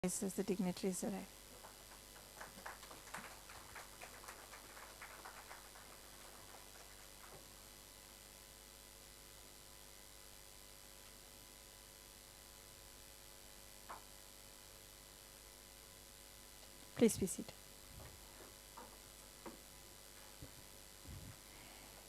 As the dignitaries arrive. Please be seated.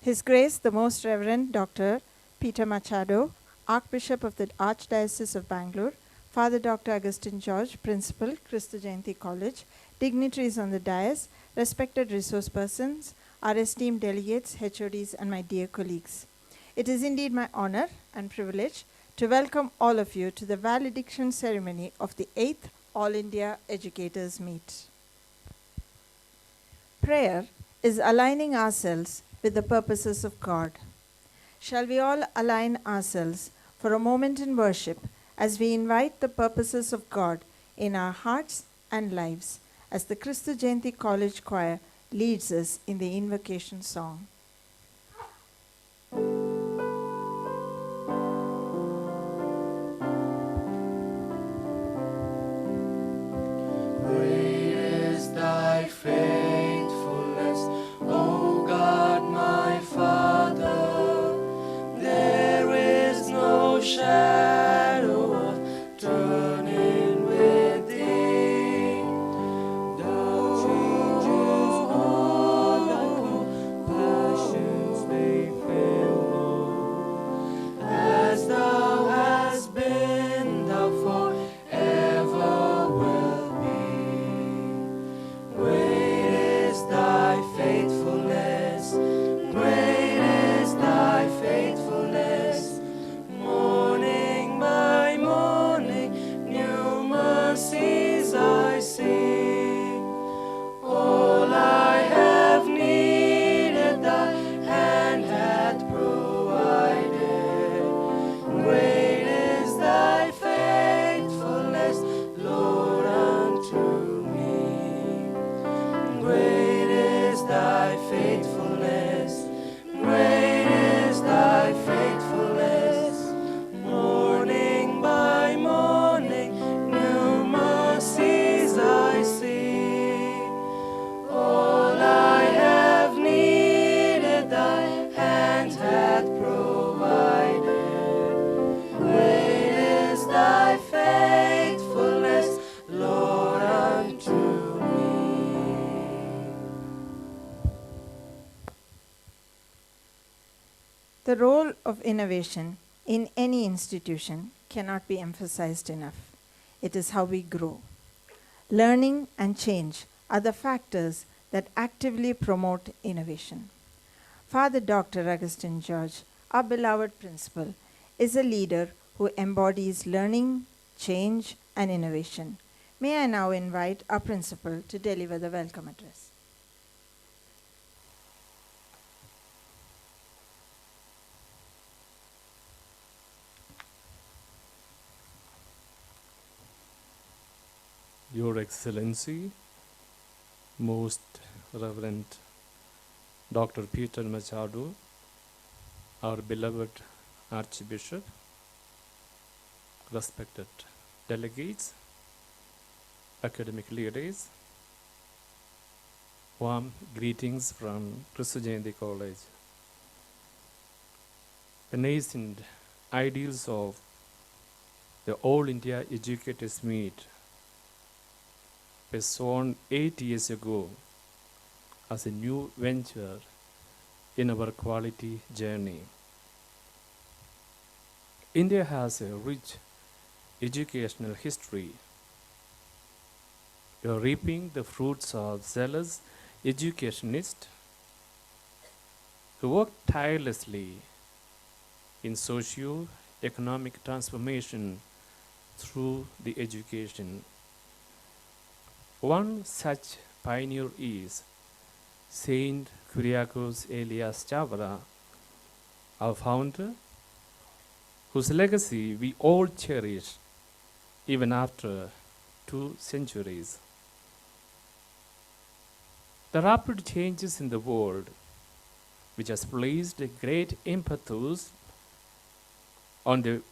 His Grace, the Most Reverend Dr. Peter Machado, Archbishop of the Archdiocese of Bangalore, Father Dr. Augustine George, Principal, Kristu College, dignitaries on the dais, respected resource persons, our esteemed delegates, HODs, and my dear colleagues. It is indeed my honor and privilege to welcome all of you to the Valediction ceremony of the 8th All India Educators Meet. Prayer is aligning ourselves with the purposes of God. Shall we all align ourselves for a moment in worship as we invite the purposes of God in our hearts and lives as the Kristu College Choir leads us in the invocation song. Great is thy faithfulness, O God my Father. There is no shadow of turning with thee. Thou changes all thy compassions, they fail not. As thou hast been, thou forever wilt be. Great is thy faithfulness, great is thy faithfulness. Morning by morning, new mercies I see. All I have needed, thy hand hath provided. Great is thy faithfulness, Lord, unto me. Great is thy faithfulness, great is thy faithfulness. Morning by morning, new mercies I see. All I have needed, thy hand hath provided. Great is thy faithfulness, Lord, unto me. The role of innovation in any institution cannot be emphasized enough. It is how we grow. Learning and change are the factors that actively promote innovation. Father Dr. Augustine George, our beloved principal, is a leader who embodies learning, change, and innovation. May I now invite our principal to deliver the welcome address. Your Excellency, Most Reverend Dr. Peter Machado, our beloved Archbishop, respected delegates, academic leaders, warm greetings from Kristu College. The nascent ideals of the All India Educators Meet was sown 8 years ago as a new venture in our quality journey. India has a rich educational history. We are reaping the fruits of zealous educationists who work tirelessly in socio-economic transformation through the education. One such pioneer is Saint Kyriakos Elias Chavara, our founder, whose legacy we all cherish even after 2 centuries. The rapid changes in the world, which has placed a great impetus on the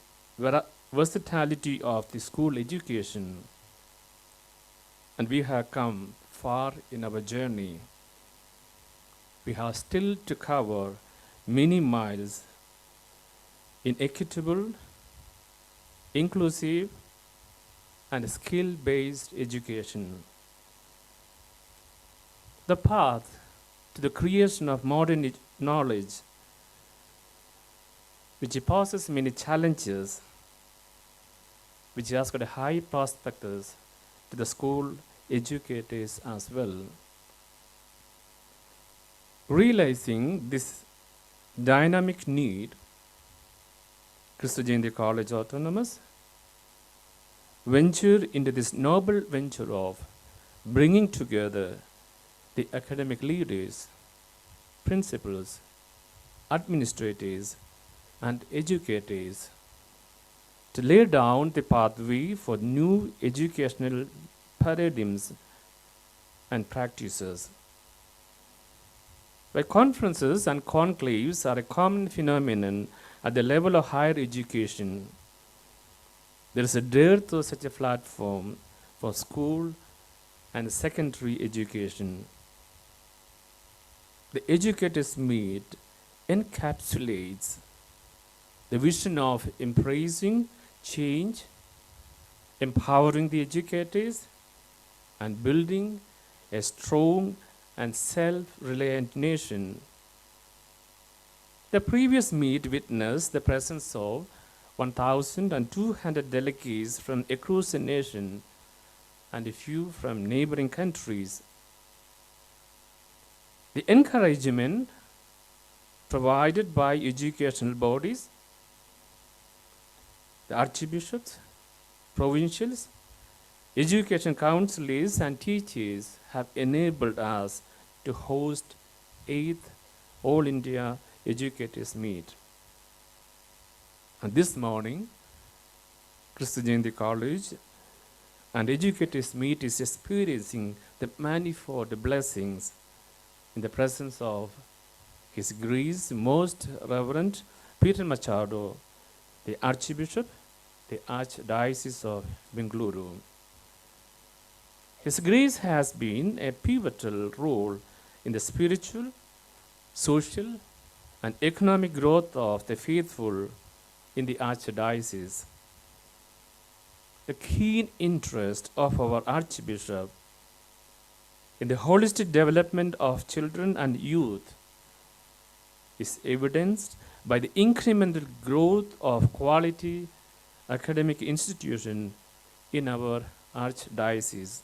versatility of the school education, and we have come far in our journey. We have still to cover many miles in equitable, inclusive, and skill-based education. The path to the creation of modern knowledge, which poses many challenges, which has got a high prospects to the school educators as well. Realizing this dynamic need, Kristu College Autonomous ventured into this noble venture of bringing together the academic leaders, principals, administrators, and educators to lay down the pathway for new educational paradigms and practices. While conferences and conclaves are a common phenomenon at the level of higher education, there is a dearth of such a platform for school and secondary education. The Educators Meet encapsulates the vision of embracing change, empowering the educators, and building a strong and self-reliant nation. The previous meet witnessed the presence of 1,200 delegates from across the nation and a few from neighboring countries. The encouragement provided by educational bodies, the archbishops, provincials, education councillors, and teachers have enabled us to host 8th All India Educators Meet. And this morning, Kristu College and Educators Meet is experiencing the manifold blessings in the presence of His Grace Most Reverend Peter Machado, the Archbishop, the Archdiocese of Bengaluru. His Grace has been a pivotal role in the spiritual, social, and economic growth of the faithful in the Archdiocese. The keen interest of our Archbishop in the holistic development of children and youth is evidenced by the incremental growth of quality academic institutions in our Archdiocese.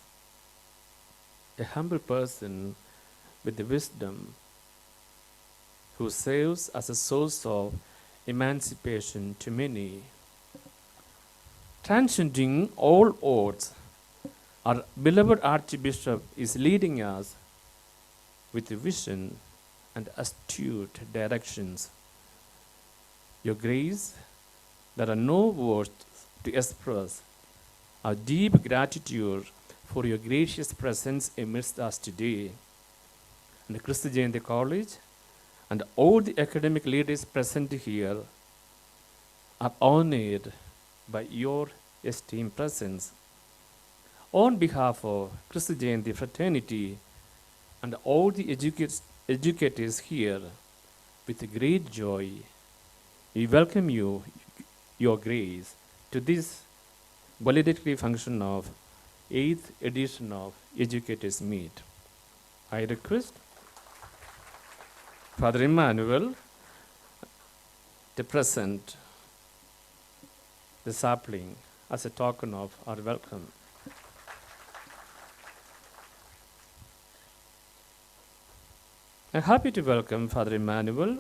A humble person with the wisdom who serves as a source of emancipation to many. Transcending all odds, our beloved Archbishop is leading us with a vision and astute directions. Your Grace, there are no words to express our deep gratitude for your gracious presence amidst us today. And the Kristu College and all the academic leaders present here are honored by your esteemed presence. On behalf of Kristu Jayanti fraternity and all the educators here, with great joy, we welcome you, your Grace, to this valedictory function of 8th edition of Educators Meet. I request Father Emmanuel to present the sapling as a token of our welcome. I'm happy to welcome Father Emmanuel,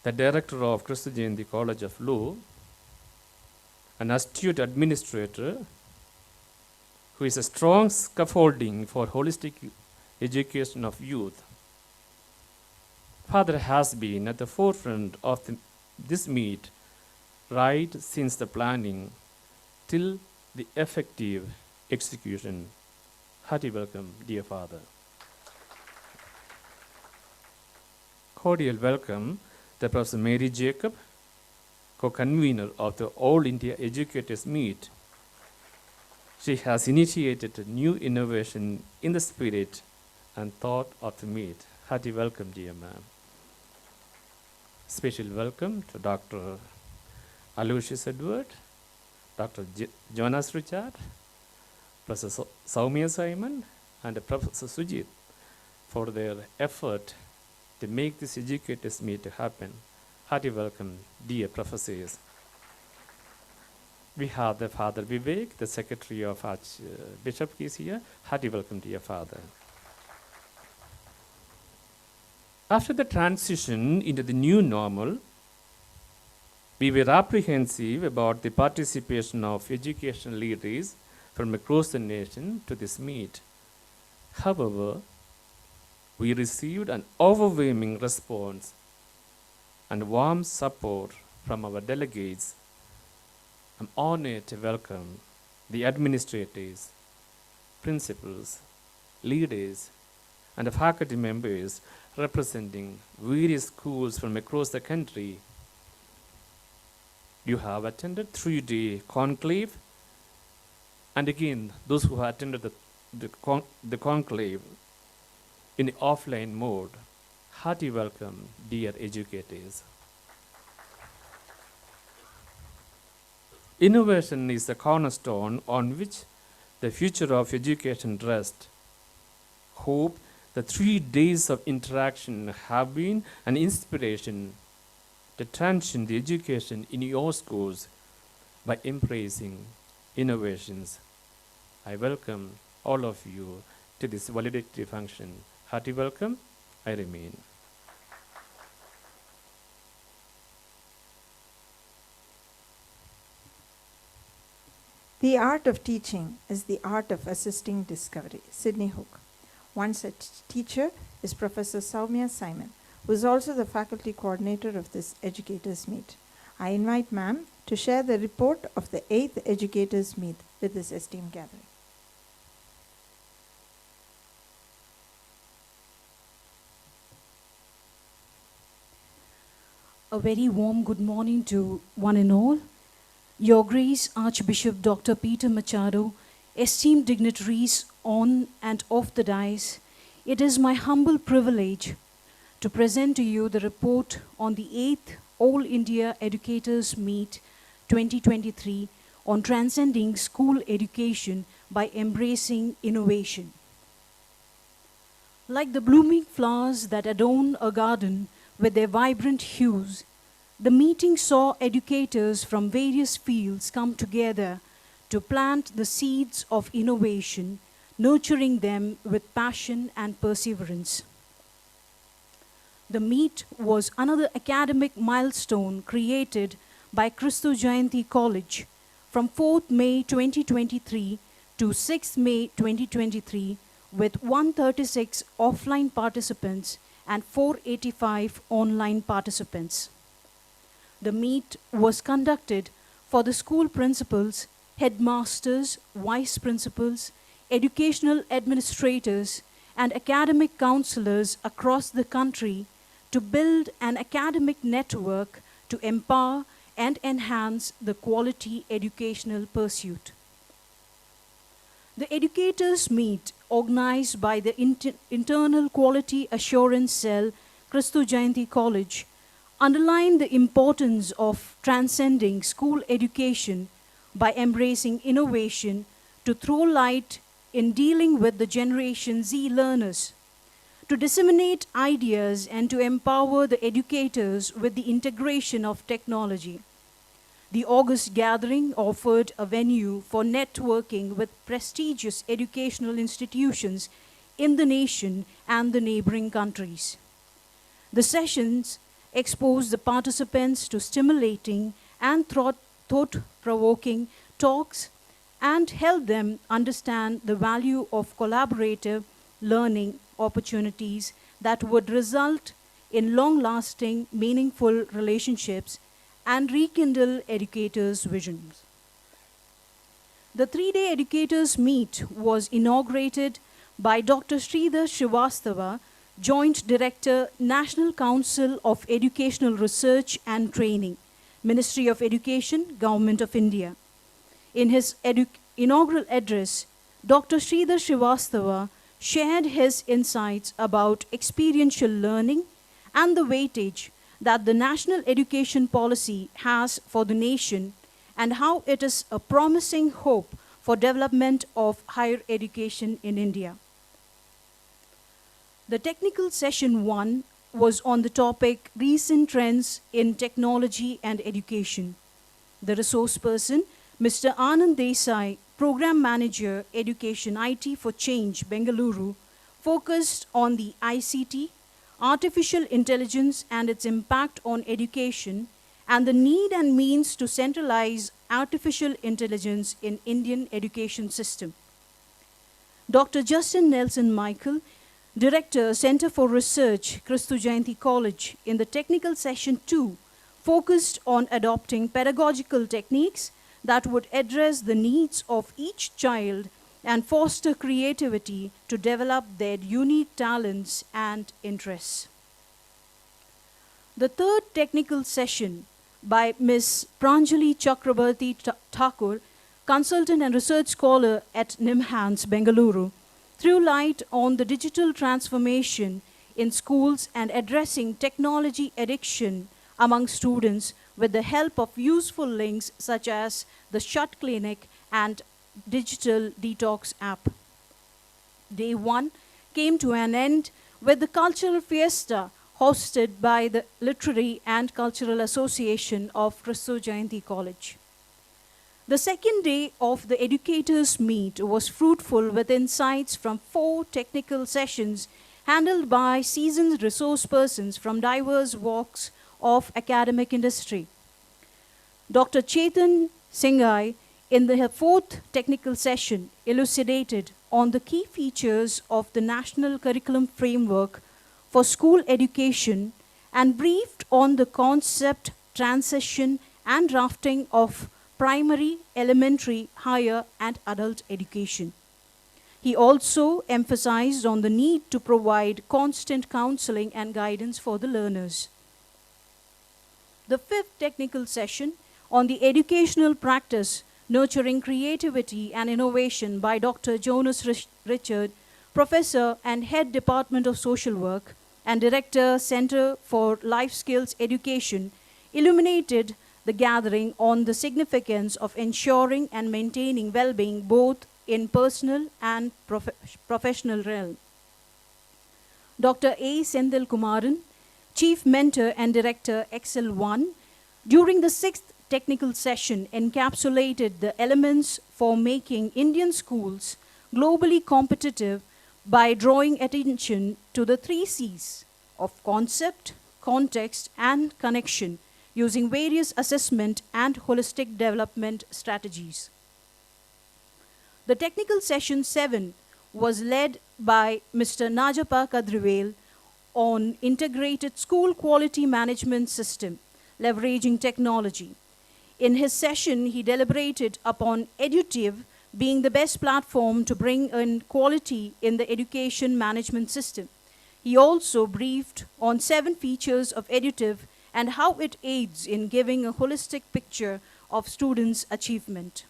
the director of Kristu College of Law, an astute administrator who is a strong scaffolding for holistic education of youth. Father has been at the forefront of this meet right since the planning till the effective execution. Hearty welcome, dear Father. Cordial welcome to Professor Mary Jacob, co-convener of the All India Educators Meet. She has initiated a new innovation in the spirit and thought of the meet. Hearty welcome, dear ma'am. Special welcome to Dr. Aloysius Edward, Dr. Jonas Richard, Professor Soumya Simon, and Professor Sujit for their effort to make this educators meet to happen. Hearty welcome, dear professors. We have the Father Vivek, the Secretary of Archbishop, is here. Hearty welcome, dear Father. After the transition into the new normal, we were apprehensive about the participation of educational leaders from across the nation to this meet. However, we received an overwhelming response and warm support from our delegates. I'm honored to welcome the administrators, principals, leaders, and the faculty members representing various schools from across the country. You have attended 3-day conclave, and again, those who have attended the conclave in the offline mode, hearty welcome, dear educators. Innovation is the cornerstone on which the future of education rests. Hope the 3 days of interaction have been an inspiration to transcend the education in your schools by embracing innovations. I welcome all of you to this valedictory function. Hearty welcome, I remain. The art of teaching is the art of assisting discovery. Sidney Hook. One such teacher is Professor Soumya Simon, who is also the faculty coordinator of this educators meet. I invite ma'am to share the report of the 8th educators meet with this esteemed gathering. A very warm good morning to one and all. Your Grace Archbishop Dr. Peter Machado, esteemed dignitaries on and off the dais, it is my humble privilege to present to you the report on the 8th All India Educators Meet 2023 on transcending school education by embracing innovation. Like the blooming flowers that adorn a garden with their vibrant hues, the meeting saw educators from various fields come together to plant the seeds of innovation, nurturing them with passion and perseverance. The meet was another academic milestone created by Kristu College from 4th May 2023 to 6th May 2023 with 136 offline participants and 485 online participants. The meet was conducted for the school principals, headmasters, vice principals, educational administrators, and academic counselors across the country to build an academic network to empower and enhance the quality educational pursuit. The Educators Meet, organized by the Internal Quality Assurance Cell, Kristu College, underlined the importance of transcending school education by embracing innovation to throw light in dealing with the Generation Z learners, to disseminate ideas and to empower the educators with the integration of technology. The August gathering offered a venue for networking with prestigious educational institutions in the nation and the neighboring countries. The sessions exposed the participants to stimulating and thought-provoking talks and helped them understand the value of collaborative learning opportunities that would result in long-lasting, meaningful relationships and rekindle educators' visions. The 3-day Educators Meet was inaugurated by Dr. Sridhar Srivastava, Joint Director, National Council of Educational Research and Training, Ministry of Education, Government of India. In his inaugural address, Dr. Sridhar Srivastava shared his insights about experiential learning and the weightage that the national education policy has for the nation and how it is a promising hope for development of higher education in India. The technical session 1 was on the topic Recent Trends in Technology and Education. The resource person, Mr. Anand Desai, Program Manager, Education IT for Change, Bengaluru, focused on the ICT, artificial intelligence and its impact on education, and the need and means to centralize artificial intelligence in Indian education system. Dr. Justin Nelson Michael, Director, Center for Research, Kristu Jayanti College, in the technical session 2, focused on adopting pedagogical techniques that would address the needs of each child and foster creativity to develop their unique talents and interests. The third technical session by Ms. Pranjali Chakrabarti Thakur, consultant and research scholar at NIMHANS, Bengaluru, threw light on the digital transformation in schools and addressing technology addiction among students with the help of useful links such as the Shut Clinic and Digital Detox app. Day 1 came to an end with the cultural fiesta hosted by the Literary and Cultural Association of Kristu Jayanti College. The second day of the educators' meet was fruitful with insights from 4 technical sessions handled by seasoned resource persons from diverse walks of academic industry. Dr. Chetan Singhai, in the 4th technical session, elucidated on the key features of the National Curriculum Framework for School Education and briefed on the concept, transition, and drafting of primary, elementary, higher, and adult education. He also emphasized on the need to provide constant counseling and guidance for the learners. The 5th technical session on the educational practice nurturing creativity and innovation by Dr. Jonas Richard, Professor and Head Department of Social Work and Director, Center for Life Skills Education, illuminated the gathering on the significance of ensuring and maintaining well-being both in personal and professional realm. Dr. A. Senthil Kumaran, Chief Mentor and Director, Excel 1, during the 6th technical session encapsulated the elements for making Indian schools globally competitive by drawing attention to the 3 C's of concept, context, and connection, using various assessment and holistic development strategies. The technical session 7 was led by Mr. Najapa Kadrivel on integrated school quality management system, leveraging technology. In his session, he deliberated upon EduTiv being the best platform to bring in quality in the education management system. He also briefed on 7 features of EduTiv and how it aids in giving a holistic picture of students' achievement.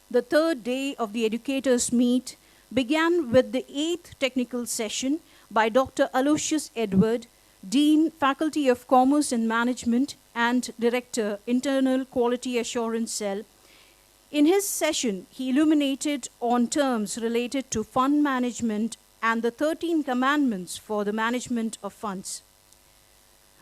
The 3rd day of the educators' meet began with the 8th technical session by Dr. Aloysius Edward, Dean, Faculty of Commerce and Management and Director, Internal Quality Assurance Cell. In his session, he illuminated on terms related to fund management and the 13 commandments for the management of funds.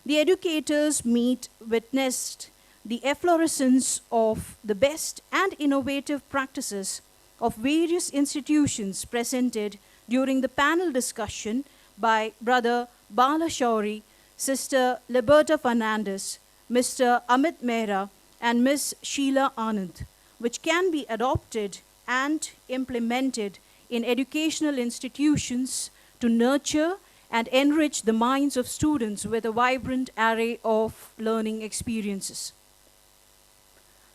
The educators' meet witnessed the efflorescence of the best and innovative practices of various institutions presented during the panel discussion by Brother Bala Shauri, Sister Liberta Fernandez, Mr. Amit Mehra, and Ms. Sheila Anand, which can be adopted and implemented in educational institutions to nurture and enrich the minds of students with a vibrant array of learning experiences.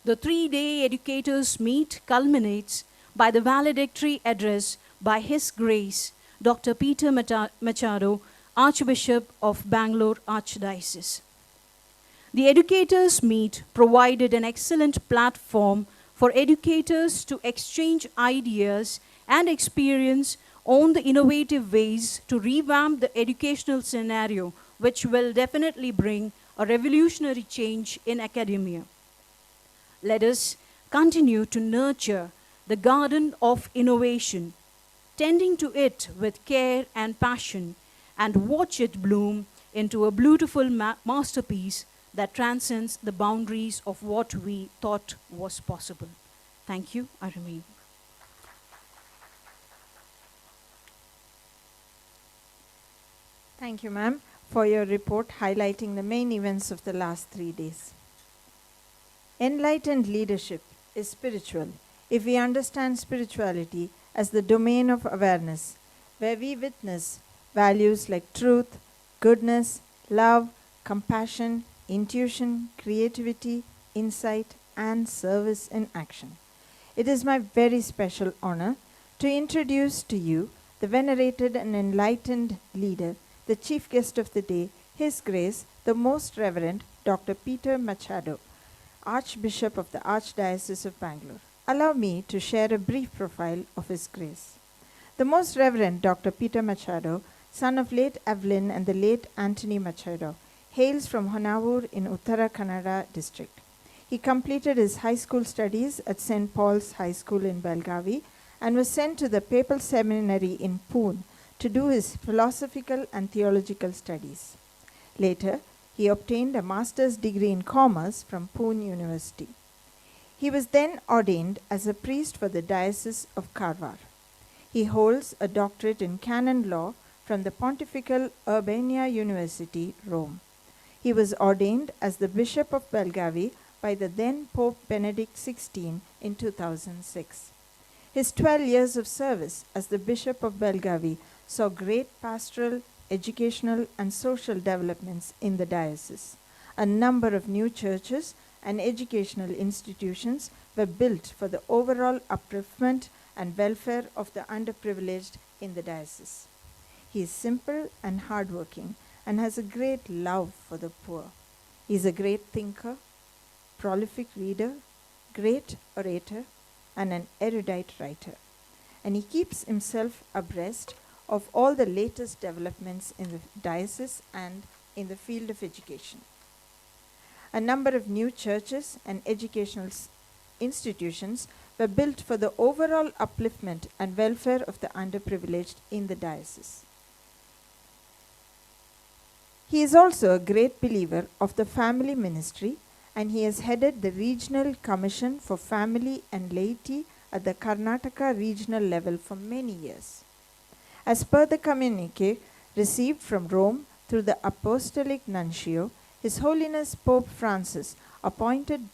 The 3-day educators' meet culminates by the valedictory address by His Grace, Dr. Peter Machado, Archbishop of Bangalore Archdiocese. The educators' meet provided an excellent platform for educators to exchange ideas and experience on the innovative ways to revamp the educational scenario, which will definitely bring a revolutionary change in academia. Let us continue to nurture the garden of innovation, tending to it with care and passion, and watch it bloom into a beautiful masterpiece that transcends the boundaries of what we thought was possible. Thank you. I remain. Thank you, ma'am, for your report highlighting the main events of the last 3 days. Enlightened leadership is spiritual if we understand spirituality as the domain of awareness, where we witness values like truth, goodness, love, compassion, intuition, creativity, insight, and service in action. It is my very special honor to introduce to you the venerated and enlightened leader, the chief guest of the day, His Grace, the Most Reverend Dr. Peter Machado, Archbishop of the Archdiocese of Bangalore. Allow me to share a brief profile of His Grace. The Most Reverend Dr. Peter Machado, son of late Evelyn and the late Anthony Machado, hails from Honavur in Uttara Kannada district. He completed his high school studies at St. Paul's High School in Belgavi and was sent to the Papal Seminary in Pune to do his philosophical and theological studies. Later, he obtained a master's degree in commerce from Pune University. He was then ordained as a priest for the Diocese of Karwar. He holds a doctorate in canon law from the Pontifical Urbania University, Rome. He was ordained as the Bishop of Belgavi by the then Pope Benedict XVI in 2006. His 12 years of service as the Bishop of Belgavi saw great pastoral, educational, and social developments in the diocese. A number of new churches and educational institutions were built for the overall upliftment and welfare of the underprivileged in the diocese. He is simple and hardworking and has a great love for the poor. He is a great thinker, prolific reader, great orator, and an erudite writer. And he keeps himself abreast of all the latest developments in the diocese and in the field of education. A number of new churches and educational institutions were built for the overall upliftment and welfare of the underprivileged in the diocese. He is also a great believer of the family ministry, and he has headed the Regional Commission for Family and Laity at the Karnataka regional level for many years. As per the communique received from Rome through the Apostolic Nuncio, His Holiness Pope Francis appointed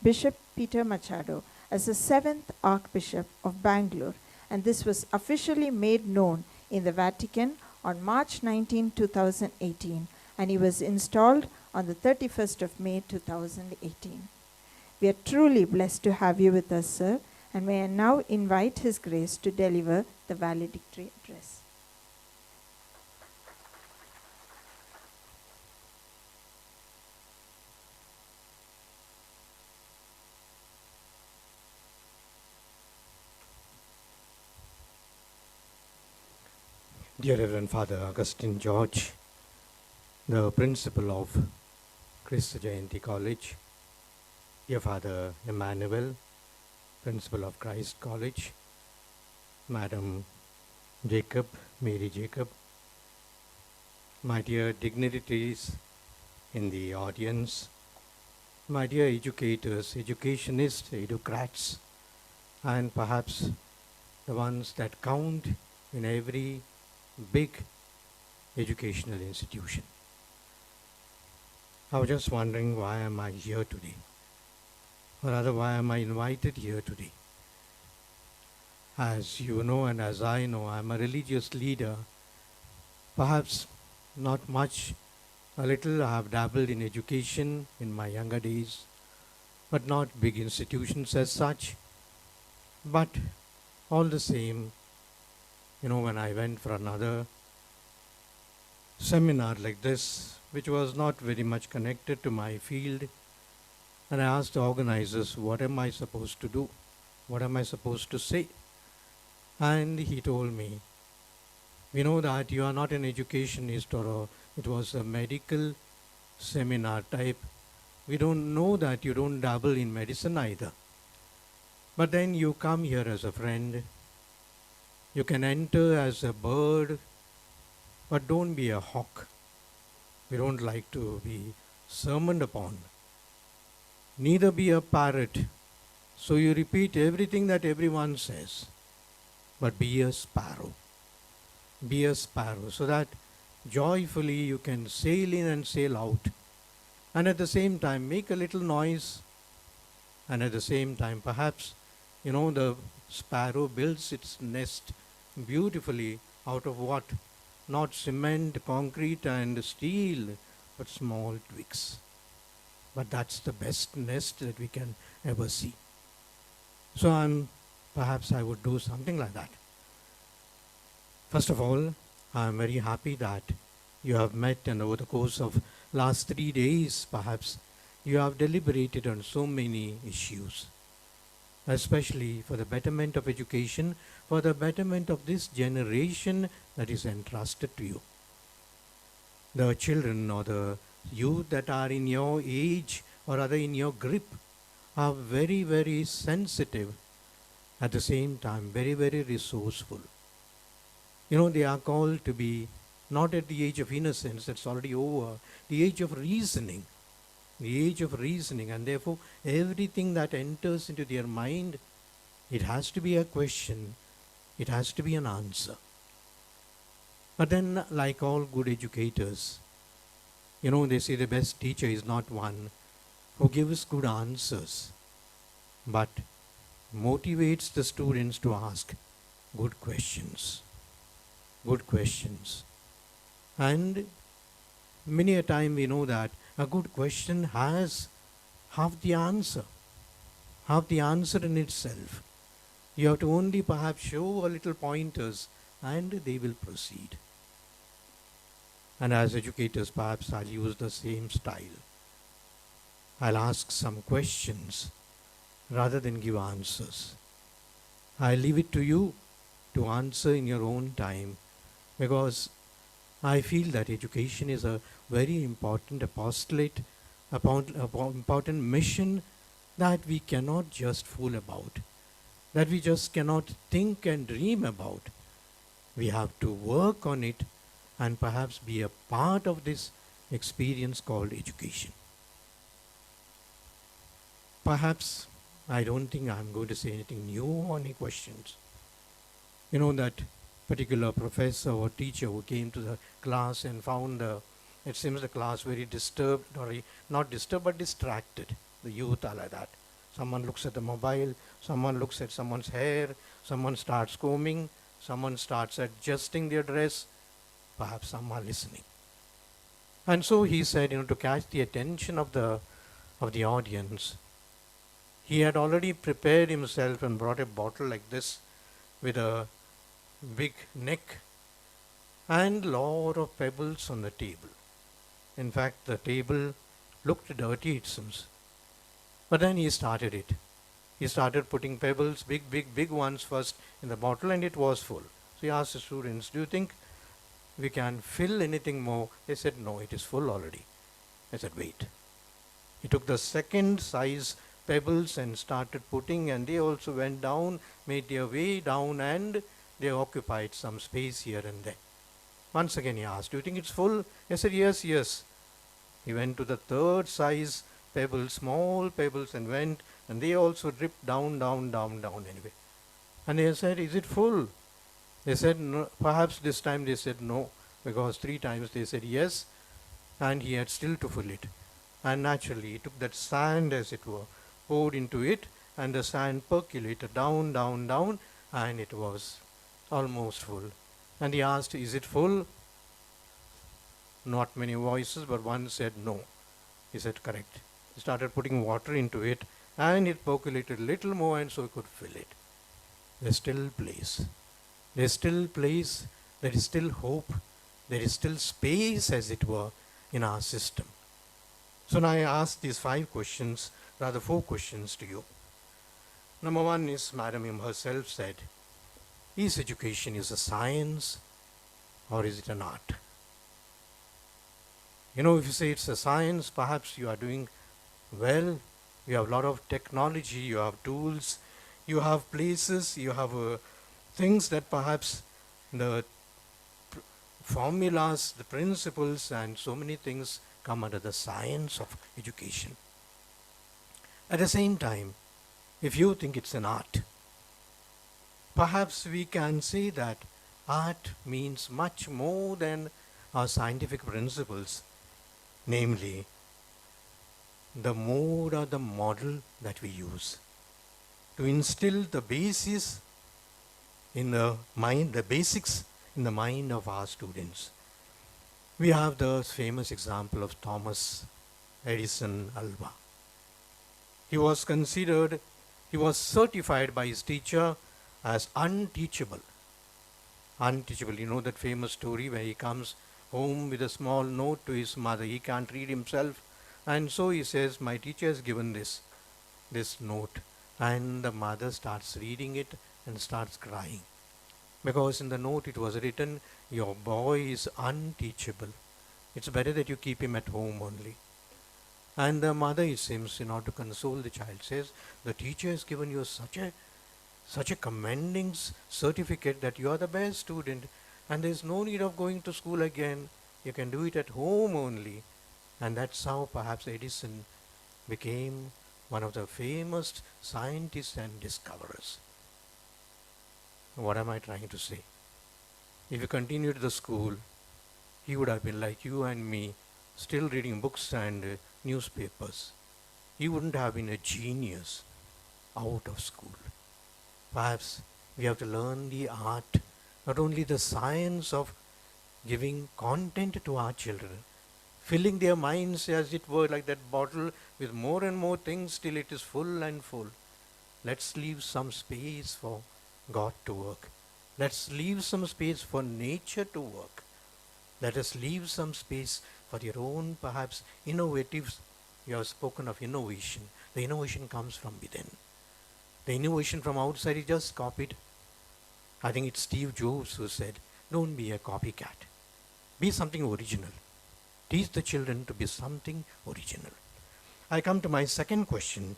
Bishop Peter Machado as the 7th Archbishop of Bangalore, and this was officially made known in the Vatican on March 19, 2018, and he was installed on the 31st of May 2018. We are truly blessed to have you with us, sir, and may I now invite His Grace to deliver the valedictory address. Dear Reverend Father Augustine George, the principal of Kristu College, dear Father Emmanuel, principal of Christ College, Madam Jacob, Mary Jacob, my dear dignitaries in the audience, my dear educators, educationists, educrats, and perhaps the ones that count in every big educational institution. I was just wondering, why am I here today? Or rather, why am I invited here today? As you know and as I know, I'm a religious leader. Perhaps not much, a little I have dabbled in education in my younger days, but not big institutions as such. But all the same, when I went for another seminar like this, which was not very much connected to my field, And I asked the organizers, what am I supposed to do? What am I supposed to say? And he told me, we know that you are not an educationist it was a medical seminar type. We don't know that you don't dabble in medicine either. But then you come here as a friend. You can enter as a bird, but don't be a hawk. We don't like to be sermoned upon. Neither be a parrot. So you repeat everything that everyone says, but be a sparrow. Be a sparrow so that joyfully you can sail in and sail out. And at the same time, make a little noise. And at the same time, perhaps, the sparrow builds its nest beautifully out of what? Not cement, concrete, and steel, but small twigs. But that's the best nest that we can ever see. So perhaps I would do something like that. First of all, I'm very happy that you have met, and over the course of last 3 days, perhaps, you have deliberated on so many issues, especially for the betterment of education, for the betterment of this generation that is entrusted to you. The children or the youth that are in your age or rather in your grip are very, very sensitive, at the same time very, very resourceful. They are called to be not at the age of innocence, that's already over, the age of reasoning. The age of reasoning, and therefore everything that enters into their mind, it has to be a question, it has to be an answer. But then, like all good educators, they say the best teacher is not one who gives good answers, but motivates the students to ask good questions. Good questions. And many a time we know that a good question has half the answer in itself. You have to only perhaps show a little pointers and they will proceed. And as educators, perhaps I'll use the same style. I'll ask some questions rather than give answers. I'll leave it to you to answer in your own time, because I feel that education is a very important apostolate, important mission that we cannot just fool about, that we just cannot think and dream about. We have to work on it and perhaps be a part of this experience called education. Perhaps I don't think I'm going to say anything new or any questions. That particular professor or teacher who came to the class and found it seems the class very disturbed, or not disturbed but distracted. The youth are like that. Someone looks at the mobile, someone looks at someone's hair, someone starts combing, someone starts adjusting their dress, perhaps some are listening. And so he said, to catch the attention of the audience, he had already prepared himself and brought a bottle like this with a big neck and lot of pebbles on the table. In fact, the table looked dirty, it seems. But then he started it. He started putting pebbles, big ones first in the bottle, and it was full. So he asked the students, do you think we can fill anything more? They said, no, it is full already. I said, wait. He took the second size pebbles and started putting, and they also went down, made their way down, and they occupied some space here and there. Once again he asked, do you think it's full? I said, yes. He went to the third size pebbles, small pebbles, and went, and they also dripped down anyway. And they said, is it full? They said, no. Perhaps this time they said no, because 3 times they said yes, and he had still to fill it. And naturally he took that sand, as it were, poured into it, and the sand percolated down, and it was almost full. And he asked, is it full? Not many voices, but one said no. He said, correct. He started putting water into it, and it percolated a little more, and so he could fill it. There's still place. There's still place. There is still hope. There is still space, as it were, in our system. So now I asked these 5 questions rather 4 questions to you. Number 1 is Madam herself said, is education is a science or is it an art? You know, if you say it's a science, perhaps you are doing well. You have a lot of technology, you have tools, you have places, you have things that perhaps the formulas, the principles, and so many things come under the science of education. At the same time, if you think it's an art, perhaps we can say that art means much more than our scientific principles, namely the mode or the model that we use to instill the basis in the mind, the basics in the mind of our students. We have the famous example of Thomas Edison Alva. He was certified by his teacher as unteachable. Unteachable, you know that famous story where he comes home with a small note to his mother. He can't read himself, and so he says, my teacher has given this note. And the mother starts reading it and starts crying. Because in the note it was written, your boy is unteachable. It's better that you keep him at home only. And the mother, it seems, in order to console the child, says, the teacher has given you such a commending certificate that you are the best student and there is no need of going to school again. You can do it at home only. And that's how perhaps Edison became one of the famous scientists and discoverers. What am I trying to say? If he continued the school, he would have been like you and me, still reading books and newspapers. He wouldn't have been a genius out of school. Perhaps we have to learn the art, not only the science of giving content to our children, filling their minds as it were like that bottle with more and more things till it is full and full. Let's leave some space for God to work. Let's leave some space for nature to work. Let us leave some space for your own perhaps innovatives. You have spoken of innovation. The innovation comes from within. The innovation from outside is just copied. I think it's Steve Jobs who said, don't be a copycat. Be something original. Teach the children to be something original. I come to my second question.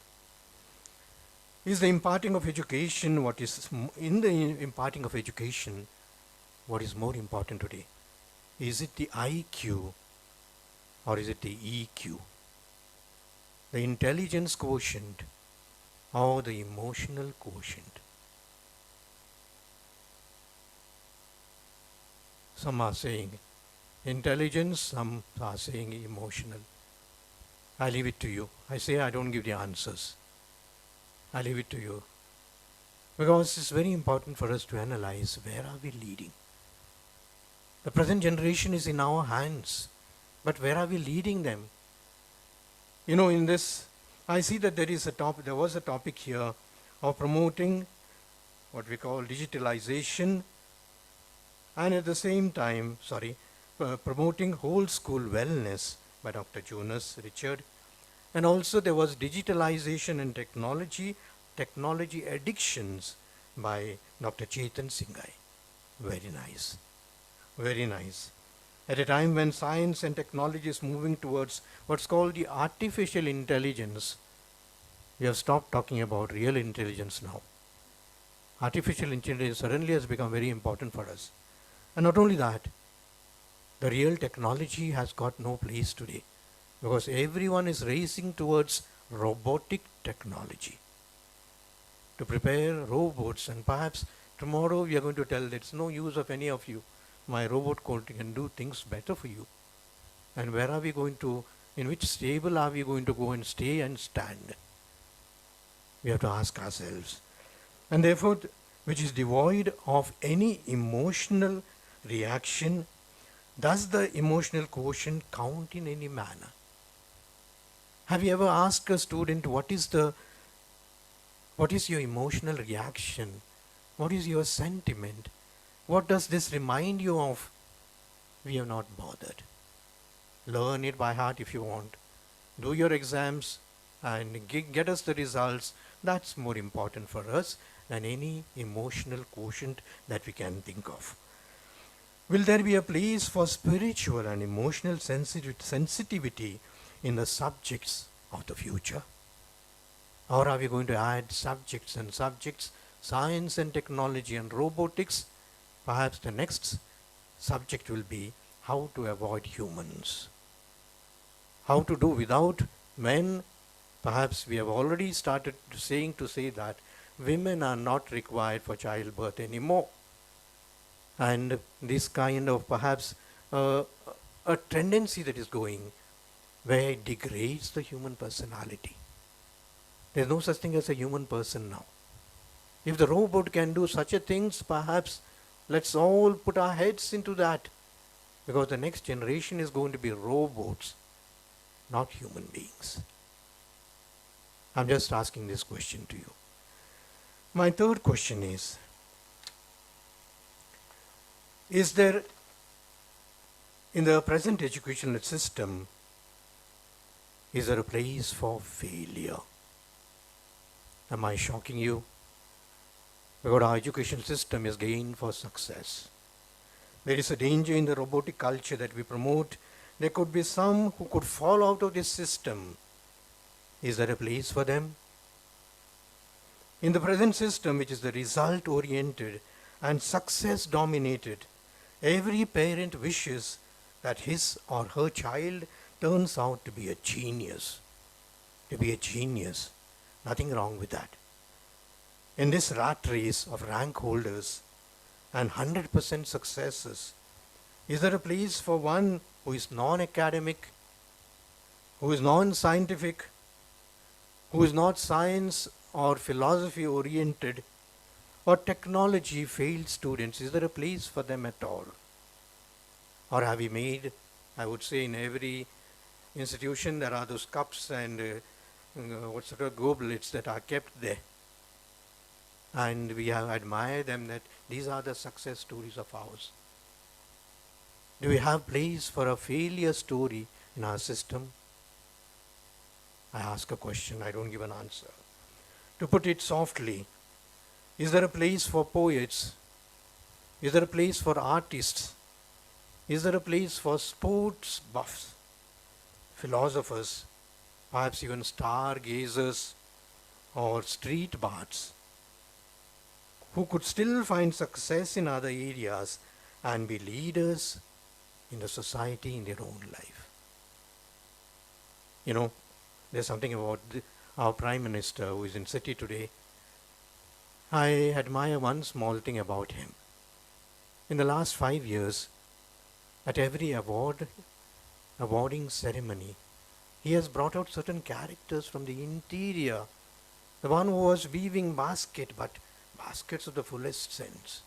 Is the imparting of education, what is more important today? Is it the IQ or is it the EQ? The intelligence quotient or the emotional quotient? Some are saying intelligence, some are saying emotional. I leave it to you. I say I don't give the answers. I leave it to you. Because it's very important for us to analyze where are we leading. The present generation is in our hands, but where are we leading them? You know, in this, I see that there was a topic here of promoting what we call digitalization and at the same time, promoting whole school wellness by Dr. Jonas Richard. And also there was digitalization and technology addictions by Dr. Chetan Singhai. Very nice. Very nice. At a time when science and technology is moving towards what's called the artificial intelligence, we have stopped talking about real intelligence now. Artificial intelligence suddenly has become very important for us. And not only that, the real technology has got no place today because everyone is racing towards robotic technology to prepare robots, and perhaps tomorrow we are going to tell that it's no use of any of you. My robot can do things better for you. And where are we going to, in which stable are we going to go and stay and stand? We have to ask ourselves. And therefore, which is devoid of any emotional reaction, does the emotional quotient count in any manner? Have you ever asked a student, what is your emotional reaction? What is your sentiment? What does this remind you of? We have not bothered. Learn it by heart if you want. Do your exams, and get us the results, that's more important for us than any emotional quotient that we can think of. Will there be a place for spiritual and emotional sensitivity in the subjects of the future? Or are we going to add subjects and subjects, science and technology and robotics? Perhaps the next subject will be how to avoid humans. How to do without men. Perhaps we have already started to say that women are not required for childbirth anymore. And this kind of perhaps a tendency that is going where it degrades the human personality. There's no such thing as a human person now. If the robot can do such a things, perhaps let's all put our heads into that, because the next generation is going to be robots, not human beings. I'm just asking this question to you. My third question is there in the present educational system, is there a place for failure? Am I shocking you? Because our education system is gained for success. There is a danger in the robotic culture that we promote. There could be some who could fall out of this system. Is there a place for them? In the present system, which is the result-oriented and success-dominated, every parent wishes that his or her child turns out to be a genius. To be a genius. Nothing wrong with that. In this rat race of rank holders and 100% successes, is there a place for one who is non-academic, who is non-scientific, who is not science or philosophy oriented, or technology failed students? Is there a place for them at all? Or have we made, I would say in every institution there are those cups and goblets that are kept there, and we have admired them, that these are the success stories of ours. Do we have place for a failure story in our system? I ask a question, I don't give an answer. To put it softly, is there a place for poets? Is there a place for artists? Is there a place for sports buffs, philosophers, perhaps even stargazers or street bards, who could still find success in other areas and be leaders in the society in their own life? You know, there's something about our Prime Minister who is in city today. I admire one small thing about him. In the last 5 years, at every awarding ceremony, he has brought out certain characters from the interior. The one who was weaving baskets of the fullest sense.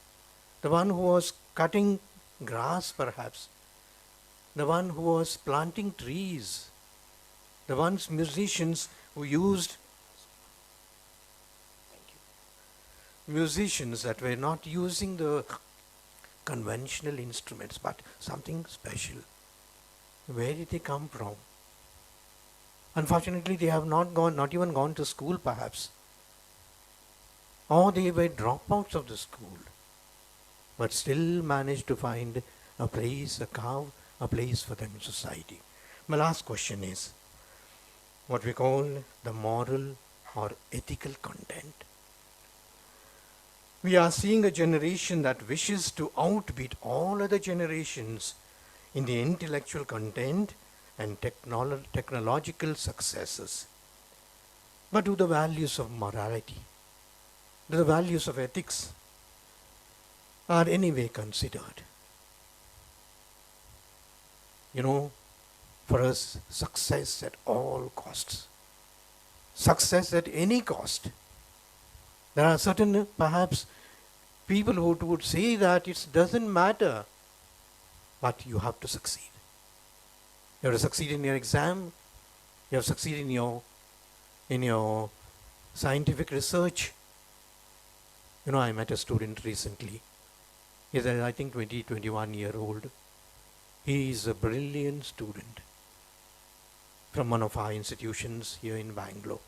The one who was cutting grass perhaps. The one who was planting trees. The ones musicians who used musicians that were not using the conventional instruments but something special. Where did they come from? Unfortunately, they have not even gone to school perhaps. Or they were dropouts of the school, but still managed to find a place, a place for them in society. My last question is what we call the moral or ethical content. We are seeing a generation that wishes to outbeat all other generations in the intellectual content and technological successes. But do the values of morality, do the values of ethics are anyway considered? You know, for us, success at all costs. Success at any cost. There are certain, perhaps, people who would say that it doesn't matter, but you have to succeed. You have to succeed in your exam. You have to succeed in your scientific research. You know, I met a student recently. He's, I think, 21 years old. He is a brilliant student. from one of our institutions here in Bangalore.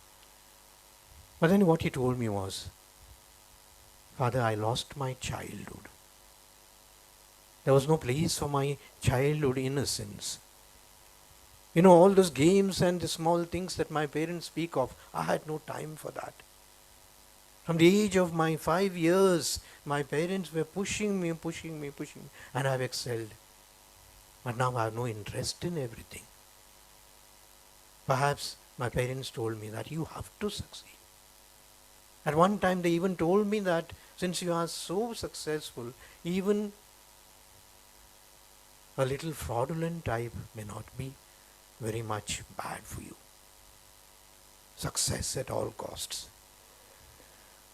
But then what he told me was, Father, I lost my childhood. There was no place for my childhood innocence. You know, all those games and the small things that my parents speak of, I had no time for that. From the age of my 5 years, my parents were pushing me, and I've excelled. But now I have no interest in everything. Perhaps my parents told me that you have to succeed. At one time they even told me that since you are so successful, even a little fraudulent type may not be very much bad for you. Success at all costs.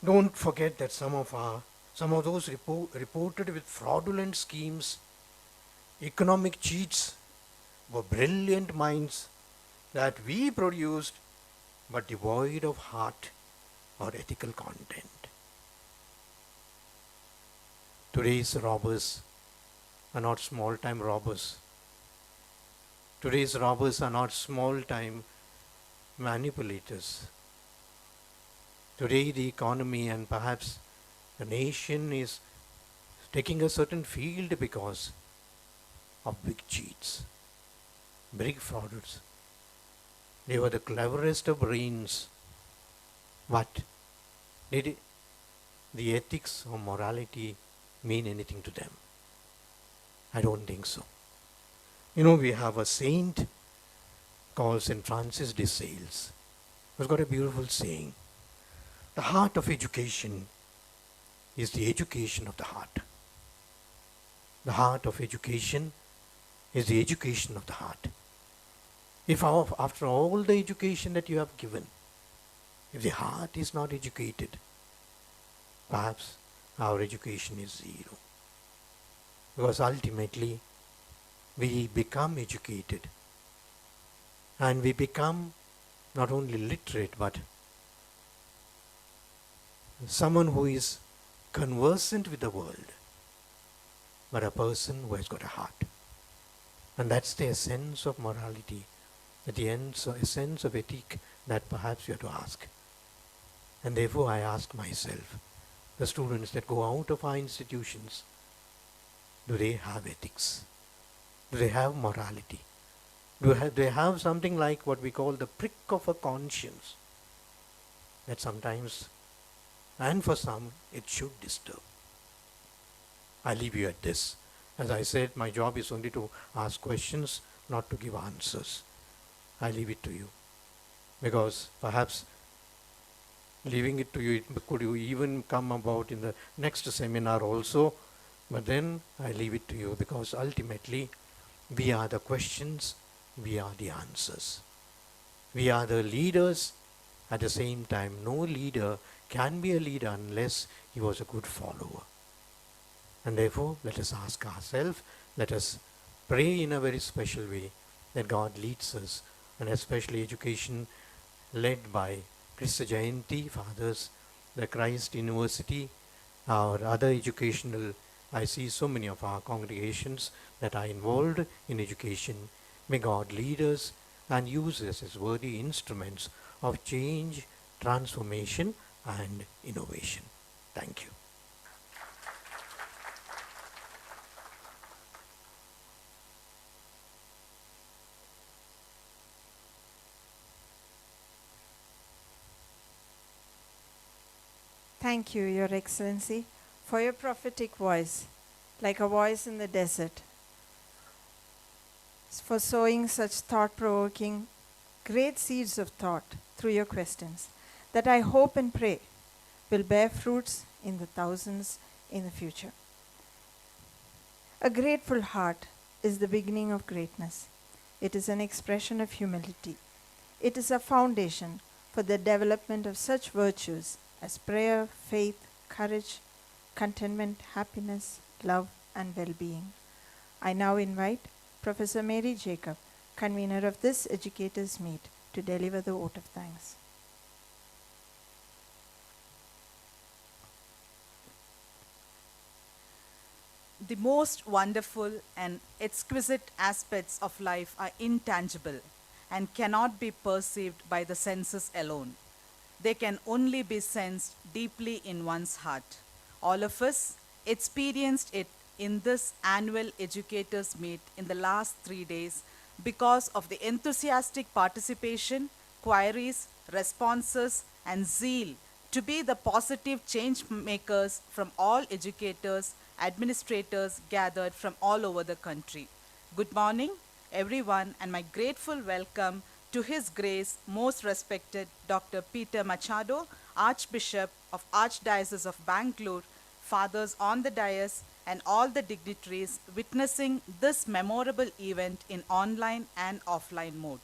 Don't forget that some of those reported with fraudulent schemes, economic cheats, were brilliant minds that we produced but devoid of heart or ethical content. Today's robbers are not small-time robbers. Today's robbers are not small-time manipulators. Today the economy and perhaps the nation is taking a certain field because of big cheats, big frauders. They were the cleverest of brains, but did the ethics or morality mean anything to them? I don't think so. You know, we have a saint called St. Francis de Sales, who's got a beautiful saying. The heart of education is the education of the heart. The heart of education is the education of the heart. If after all the education that you have given, if the heart is not educated, perhaps our education is zero. Because ultimately, we become educated and we become not only literate but someone who is conversant with the world, but a person who has got a heart. And that's the essence of morality, the essence of ethic that perhaps you have to ask. And therefore I ask myself, the students that go out of our institutions, do they have ethics? Do they have morality? Do they have something like what we call the prick of a conscience that sometimes, and for some, it should disturb? I leave you at this. As I said, my job is only to ask questions, not to give answers. I leave it to you. Because perhaps leaving it to you, it could even come about in the next seminar also. But then I leave it to you because ultimately we are the questions, we are the answers. We are the leaders. At the same time, no leader can be a leader unless he was a good follower. And therefore, let us ask ourselves, let us pray in a very special way that God leads us, and especially education led by Kristu Jayanti Fathers, the Christ University, our other educational, I see so many of our congregations that are involved in education. May God lead us and use us as worthy instruments of change, transformation, and innovation. Thank you. Thank you, Your Excellency, for your prophetic voice, like a voice in the desert, for sowing such thought-provoking, great seeds of thought through your questions, that I hope and pray will bear fruits in the thousands in the future. A grateful heart is the beginning of greatness. It is an expression of humility. It is a foundation for the development of such virtues as prayer, faith, courage, contentment, happiness, love, and well-being. I now invite Professor Mary Jacob, convener of this educators' meet, to deliver the vote of thanks. The most wonderful and exquisite aspects of life are intangible, and cannot be perceived by the senses alone. They can only be sensed deeply in one's heart. All of us experienced it in this annual educators meet in the last 3 days because of the enthusiastic participation, queries, responses, and zeal to be the positive change makers from all educators, administrators gathered from all over the country. Good morning, everyone, and my grateful welcome to His Grace, most respected Dr. Peter Machado, Archbishop of Archdiocese of Bangalore, fathers on the dais, and all the dignitaries witnessing this memorable event in online and offline mode.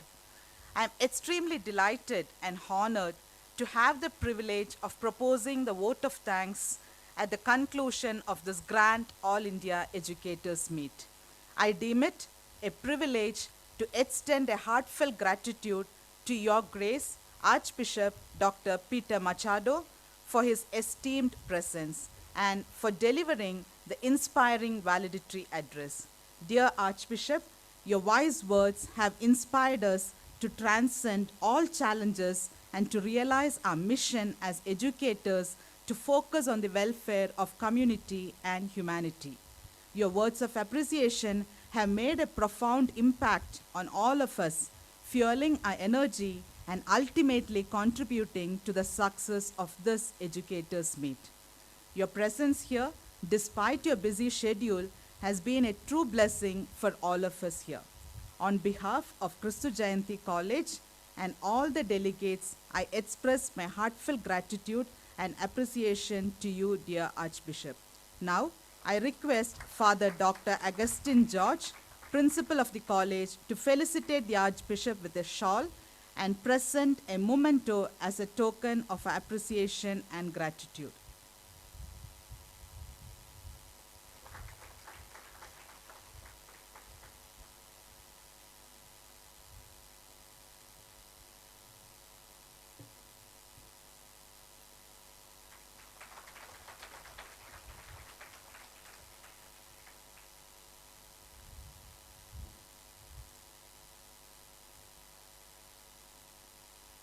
I am extremely delighted and honored to have the privilege of proposing the vote of thanks at the conclusion of this grand All India Educators Meet. I deem it a privilege to extend a heartfelt gratitude to Your Grace, Archbishop Dr. Peter Machado, for his esteemed presence and for delivering the inspiring valedictory address. Dear Archbishop, your wise words have inspired us to transcend all challenges and to realize our mission as educators to focus on the welfare of community and humanity. Your words of appreciation have made a profound impact on all of us, fueling our energy and ultimately contributing to the success of this educators meet. Your presence here, despite your busy schedule, has been a true blessing for all of us here. On behalf of Kristu Jayanti College and all the delegates, I express my heartfelt gratitude and appreciation to you, dear Archbishop. Now, I request Father Dr. Augustine George, Principal of the College, to felicitate the Archbishop with a shawl and present a memento as a token of appreciation and gratitude.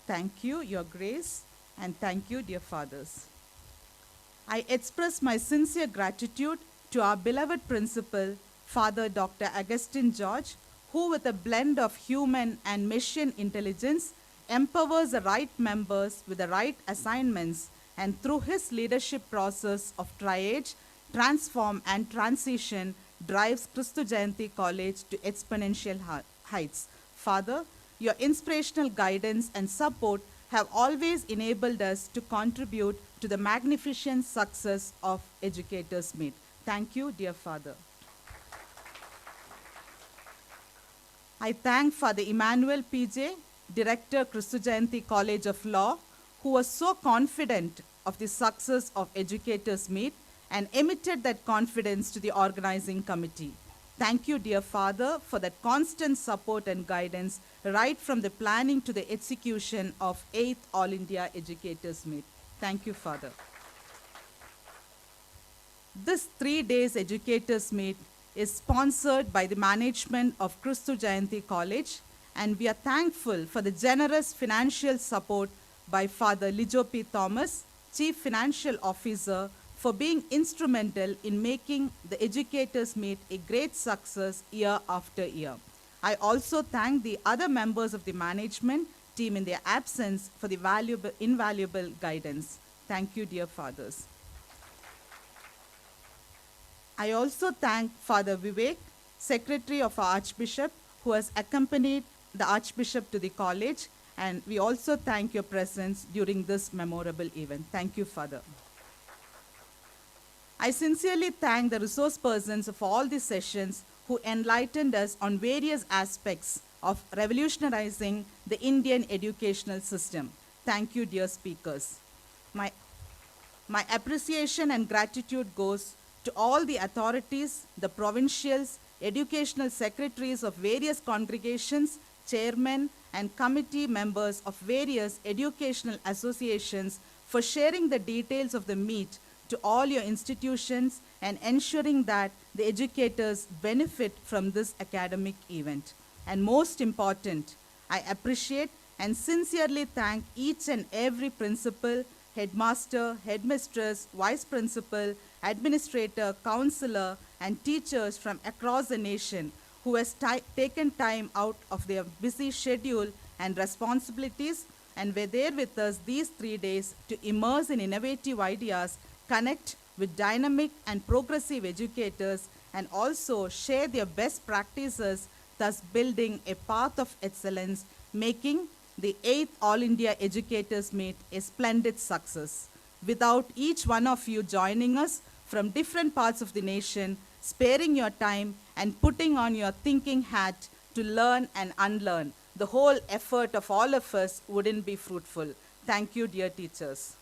Thank you, Your Grace, and thank you, dear fathers. I express my sincere gratitude to our beloved principal, Father Dr. Augustine George, who with a blend of human and machine intelligence empowers the right members with the right assignments, and through his leadership process of triage, transform and transition drives Kristu Jayanti College to exponential heights. Father, your inspirational guidance and support have always enabled us to contribute to the magnificent success of Educators Meet. Thank you, dear Father. I thank Father Emmanuel PJ, Director, Kristu Jayanti College of Law, who was so confident of the success of Educators Meet and emitted that confidence to the organizing committee. Thank you, dear Father, for that constant support and guidance right from the planning to the execution of 8th All India Educators Meet. Thank you, Father. This 3 days Educators Meet is sponsored by the management of Kristu Jayanti College, and we are thankful for the generous financial support by Father Lijo P. Thomas, Chief Financial Officer, for being instrumental in making the Educators Meet a great success year after year. I also thank the other members of the management team in their absence for the invaluable guidance. Thank you, dear fathers. I also thank Father Vivek, Secretary of our Archbishop, who has accompanied the Archbishop to the college, and we also thank your presence during this memorable event. Thank you, Father. I sincerely thank the resource persons of all these sessions who enlightened us on various aspects of revolutionizing the Indian educational system. Thank you, dear speakers. My appreciation and gratitude goes to all the authorities, the provincials, educational secretaries of various congregations, chairmen, and committee members of various educational associations for sharing the details of the meet to all your institutions and ensuring that the educators benefit from this academic event. And most important, I appreciate and sincerely thank each and every principal, headmaster, headmistress, vice principal, administrator, counselor, and teachers from across the nation who has taken time out of their busy schedule and responsibilities and were there with us these 3 days to immerse in innovative ideas, connect with dynamic and progressive educators, and also share their best practices, thus building a path of excellence, making the 8th All India Educators Meet a splendid success. Without each one of you joining us from different parts of the nation, sparing your time and putting on your thinking hat to learn and unlearn, the whole effort of all of us wouldn't be fruitful. Thank you, dear teachers.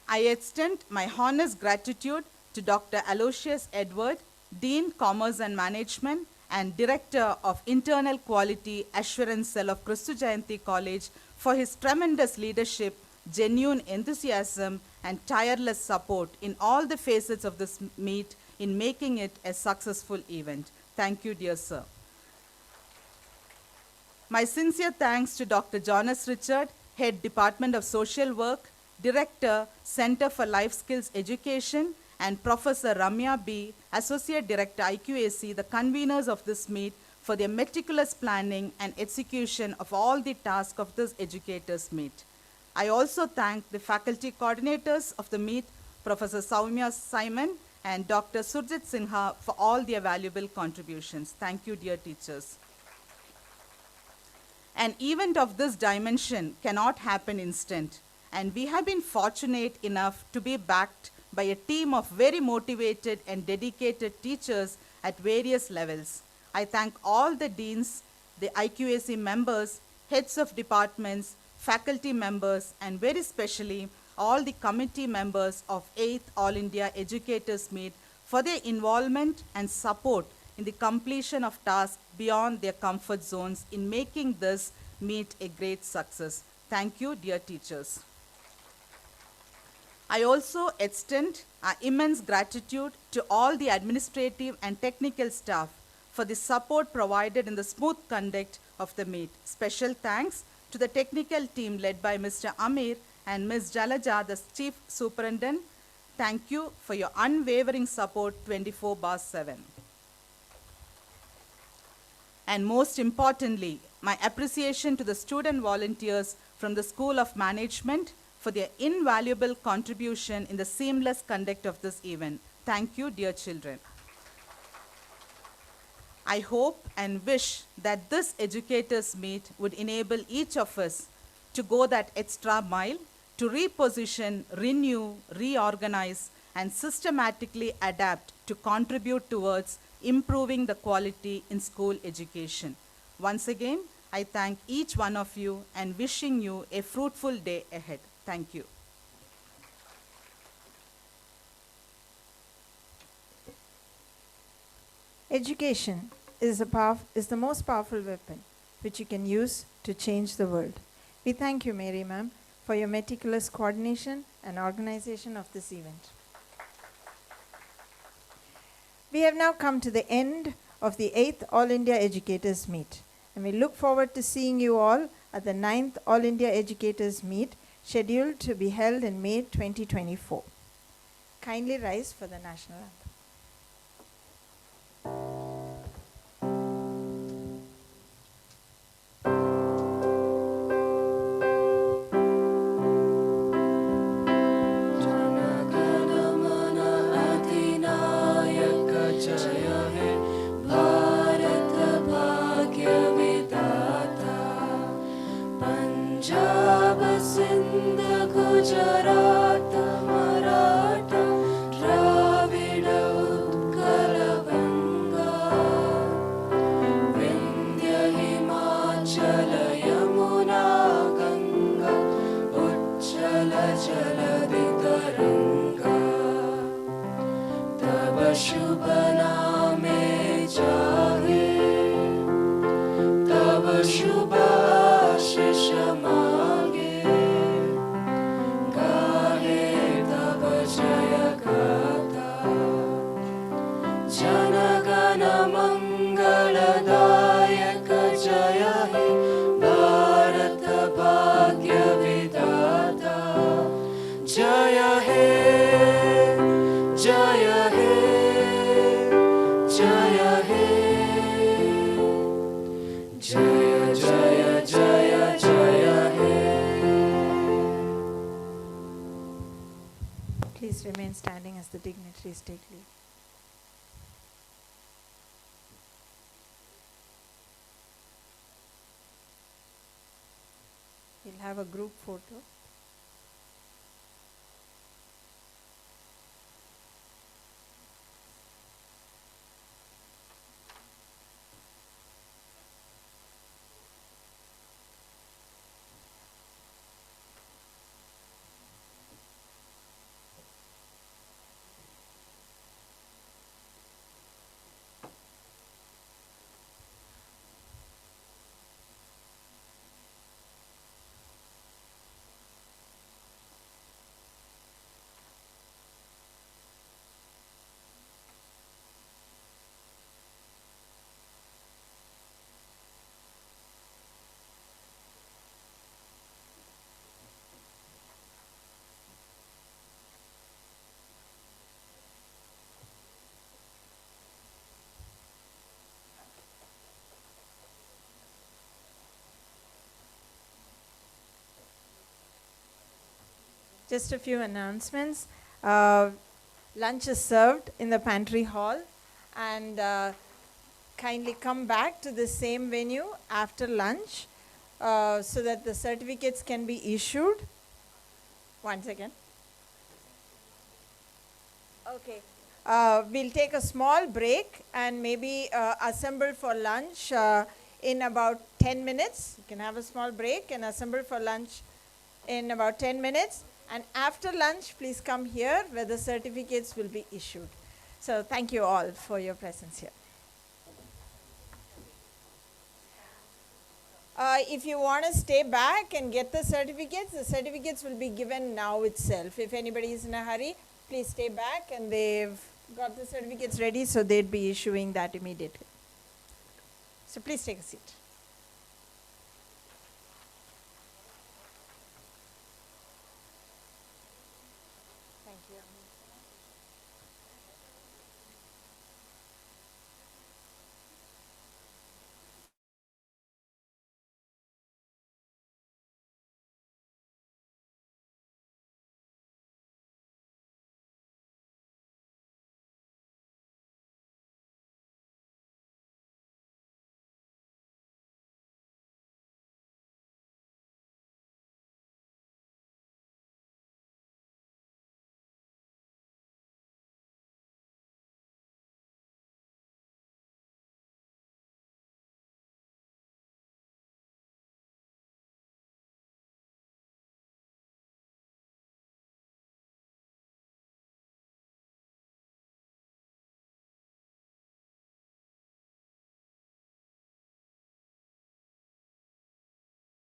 I extend my honest gratitude to Dr. Aloysius Edward, Dean, Commerce and Management, and Director of Internal Quality Assurance Cell of Kristu Jayanti College for his tremendous leadership, genuine enthusiasm, and tireless support in all the facets of this meet in making it a successful event. Thank you, dear sir. My sincere thanks to Dr. Jonas Richard, Head Department of Social Work, Director, Center for Life Skills Education, and Professor Ramya B., Associate Director, IQAC, the conveners of this meet, for their meticulous planning and execution of all the tasks of this educators meet. I also thank the faculty coordinators of the meet, Professor Soumya Simon and Dr. Surjit Sinha, for all their valuable contributions. Thank you, dear teachers. An event of this dimension cannot happen instant, and we have been fortunate enough to be backed by a team of very motivated and dedicated teachers at various levels. I thank all the deans, the IQAC members, heads of departments, faculty members, and very specially all the committee members of 8th All India Educators Meet for their involvement and support in the completion of tasks beyond their comfort zones in making this meet a great success. Thank you, dear teachers. I also extend our immense gratitude to all the administrative and technical staff for the support provided in the smooth conduct of the meet. Special thanks to the technical team led by Mr. Amir and Ms. Jalaja, the Chief Superintendent. Thank you for your unwavering support 24/7. And most importantly, my appreciation to the student volunteers from the School of Management for their invaluable contribution in the seamless conduct of this event. Thank you, dear children. I hope and wish that this educators meet would enable each of us to go that extra mile to reposition, renew, reorganize, and systematically adapt to contribute towards improving the quality in school education. Once again, I thank each one of you and wishing you a fruitful day ahead. Thank you. Education is the most powerful weapon which you can use to change the world. We thank you, Mary Ma'am, for your meticulous coordination and organization of this event. We have now come to the end of the 8th All India Educators Meet, and we look forward to seeing you all at the 9th All India Educators Meet, scheduled to be held in May 2024. Kindly rise for the national anthem. Jana Gana मंगलदायक Please remain standing as the dignitaries take leave. We'll have a group photo. Just a few announcements. Lunch is served in the pantry hall, and kindly come back to the same venue after lunch so that the certificates can be issued. One second. Okay. We'll take a small break and maybe assemble for lunch in about 10 minutes. You can have a small break and assemble for lunch in about 10 minutes. And after lunch, please come here where the certificates will be issued. So thank you all for your presence here. If you want to stay back and get the certificates will be given now itself. If anybody is in a hurry, please stay back, and they've got the certificates ready, so they'd be issuing that immediately. So please take a seat. Thank you.